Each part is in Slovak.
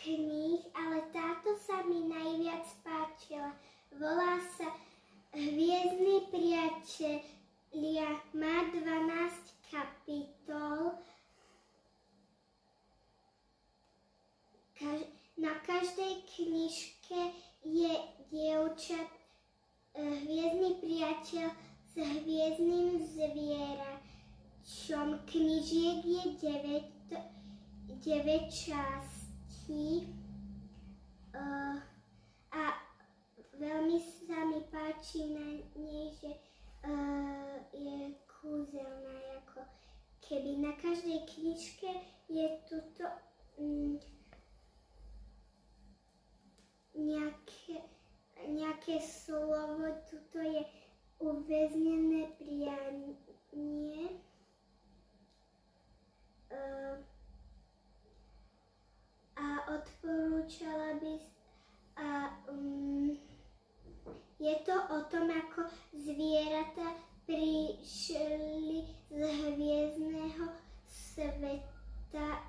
kníh, ale táto sa mi najviac páčila. Volá sa Hviezdni priatelia, má 12 kapitol. Na každej knižke je dievča, hviezdny priateľ s hviezdnym zvieračom. Knižiek je 9 častí a veľmi sa mi páči na nej, že je kúzelná, ako keby na každej knižke je tuto nejaké slovo, tuto je uväznené prianie. A odporúčala by je to o tom, ako zvieratá prišli z hviezdneho sveta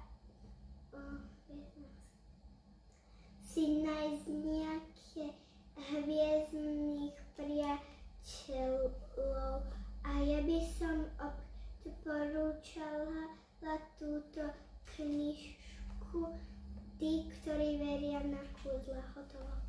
si nájsť nejaké hviezdnych priateľov. A ja by som odporúčala túto knižku tí, ktorí veria na kúzla. Hotovo.